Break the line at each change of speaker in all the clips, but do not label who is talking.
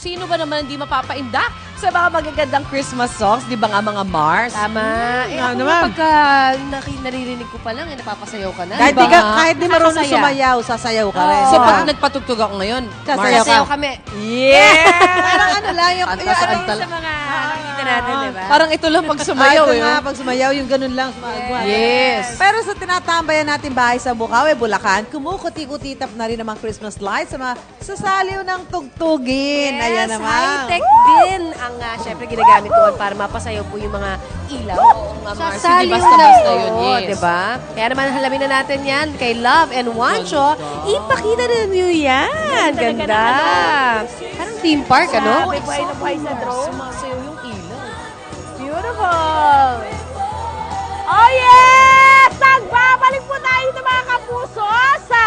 Sino ba naman hindi mapapaindak sa mga magagandang Christmas songs? Di ba nga mga Mars?
Tama. Ako
naman.
pagka naririnig ko pa lang, napapasayaw ka na.
Kahit
Diba
di, ka,
nga?
kahit di marunong
Nakakasaya.
sumayaw, sasayaw ka rin.
Oo.
So,
diba?
pag nagpatugtog ako ngayon,
Sasayaw
Mars,
ka.
Sasayaw kami.
yeah!
Parang ano lang, yung
Antas-antas.
Sa mga nakikita natin, di ba?
Parang ito lang pag sumayaw
ito
eh.
nga,
oh.
pag sumayaw, yung ganun lang.
Yes.
Pero sa tinatambayan natin bahay sa Bukawi, Bulacan, kumukuti-kutitap na rin ang mga Christmas lights sa mga sasaliw ng tugtugin. Ayan naman.
High-tech din ang syempre ginagamit doon para mapasayaw po yung mga ilaw.
nga, Marcy,
Sasaliw
di basta-basta
na
yun,
Oo,
yes.
diba? Kaya naman halamin na natin yan kay Love and Wancho. Ipakita na niyo yan. Ganda. Parang theme park, ano?
Buhay na buhay sa drone.
Sumasayaw yung ilaw.
Beautiful! Oh yes! Nagbabalik po tayo dito mga kapuso sa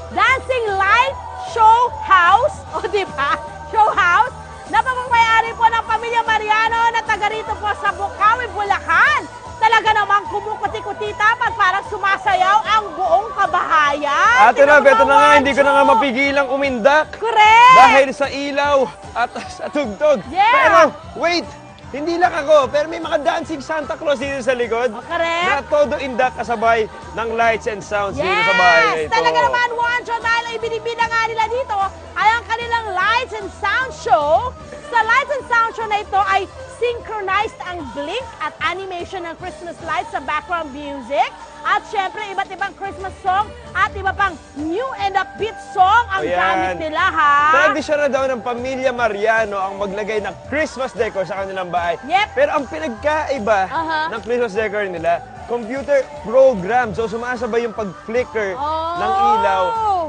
Dancing Light Show House. O diba? Show House. Napapagmayari po ng Pamilya Mariano na taga rito po sa Bukawi, Bulacan. Talaga namang kumukuti-kutita at parang sumasayaw ang buong kabahayan.
Ate Rob, ito na nga, hindi ko na nga mapigilang umindak.
Correct!
Dahil sa ilaw at sa tugtog.
Yeah!
Pero, wait! Hindi lang ako, pero may mga dancing Santa Claus dito sa likod.
correct.
Na todo indak kasabay ng lights and sounds dito sa bahay na
Yes!
ito.
Talaga naman, Wancho, dahil ay binibida nga nila dito ay ang kanilang lights and sound show. Sa lights and sound show na ito ay synchronized ang blink at animation ng Christmas lights sa background music. At syempre, iba't ibang Christmas song at iba pang new and upbeat song ang
Ayan.
gamit nila, ha?
Tradisyon na daw ng Pamilya Mariano ang maglagay ng Christmas decor sa kanilang bahay.
Yep.
Pero ang pinagkaiba
Aha.
ng Christmas decor nila, computer program. So sumasabay yung pag-flicker
Oh.
ng ilaw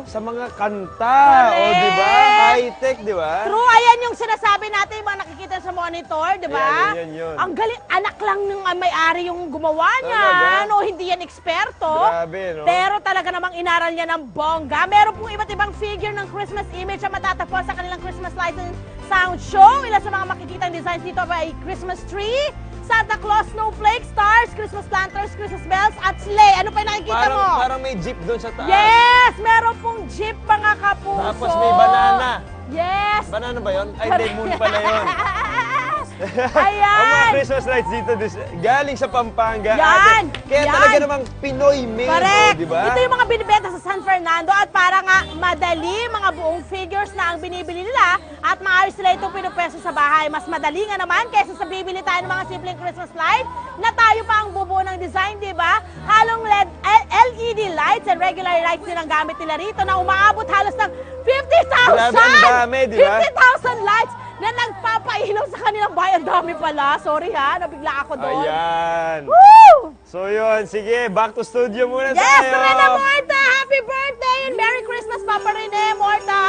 sa mga kanta. O,
Correct.
di ba? High-tech, di ba?
True, ayan yung sinasabi natin, yung mga nakikita sa monitor, di ba?
Ayan, yun.
Ang galing, anak lang ng may-ari yung gumawa niya.
Talaga?
No, hindi yan eksperto.
Grabe, no?
Pero talaga namang inaral niya ng bongga. Meron pong iba't ibang figure ng Christmas image na matatagpuan sa kanilang Christmas lights and sound show. Ilan sa mga makikitang designs dito ay Christmas tree, Santa Claus, snowflake, stars, Christmas lanterns, Christmas bells, at sleigh. Ano pa yung nakikita mo?
Parang may jeep doon sa taas.
Yes! Meron pong jeep, mga kapuso.
Tapos may banana.
Yes!
Banana ba yun? Ay, hindi, moon pala yun.
Ayan!
Ang mga Christmas lights dito, galing sa Pampanga.
Yan!
Ate. Kaya
Yan!
talaga namang Pinoy made,
Correct!
di ba?
Ito yung mga binibenta sa San Fernando at para nga madali mga buong figures na ang binibili nila at maayos sila itong pinupwesto sa bahay. Mas madali nga naman kaysa sa bibili tayo ng mga simpleng Christmas light na tayo pa ang bubuo ng design, di ba? Halong LED lights and regular lights din ang gamit nila rito na umaabot halos ng 50,000!
Grabe, ang dami, di ba?
50,000 lights na nagpapailaw sa kanilang bahay. Ang dami pala. Sorry ha, nabigla ako doon.
Ayan.
Woo!
So yun, sige, back to studio muna
Yes,
tayo.
Rene Morta! Happy birthday and Merry Christmas, Papa Rene Morta!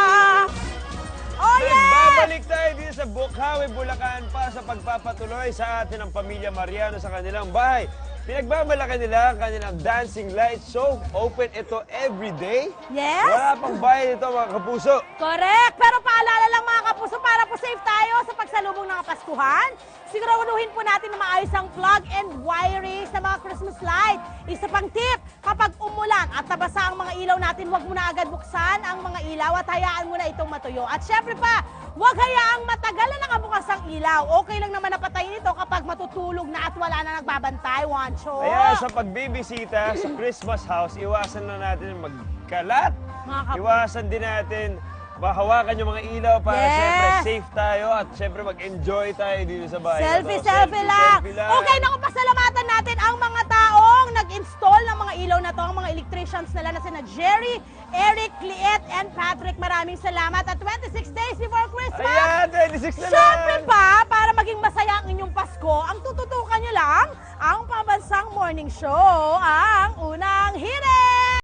Oh, yeah!
Babalik tayo dito sa Bukawi, Bulacan para sa pagpapatuloy sa atin ng Pamilya Mariano sa kanilang bahay. Pinagbabalaki nila ang kanilang dancing light show. Open ito every day.
Yes!
Wala pang bayad ito, mga kapuso.
Correct! Pero paalala lang mga kapuso, para po safe tayo sa pagsalubong ng Kapaskuhan. Siguraduhin po natin na maayos ang plug and wiring sa mga Christmas light. Isa pang tip, kapag umulan at nabasa ang mga ilaw natin, huwag mo na agad buksan ang mga ilaw at hayaan mo na itong matuyo. At syempre pa, huwag hayaang matagal na nakabukas ang ilaw. Okay lang naman napatayin ito kapag matutulog na at wala na nagbabantay, Wancho.
Kaya sa pagbibisita sa Christmas house, iwasan na natin magkalat.
Mga kapuso.
Iwasan din natin mahawakan yung mga ilaw para
Yes!
syempre safe tayo at syempre mag-enjoy tayo dito sa bahay.
Selfie,
Ito,
selfie lang.
selfie lang.
Okay, naku, pasalamatan natin ang mga taong nag-install ng mga ilaw na to, ang mga electricians nila na sina Jerry, Eric, Liet, and Patrick. Maraming salamat. At 26 days before Christmas,
Ayan, 26 na
syempre
lang.
pa, para maging masaya ang inyong Pasko, ang tututukan nyo lang ang pambansang morning show.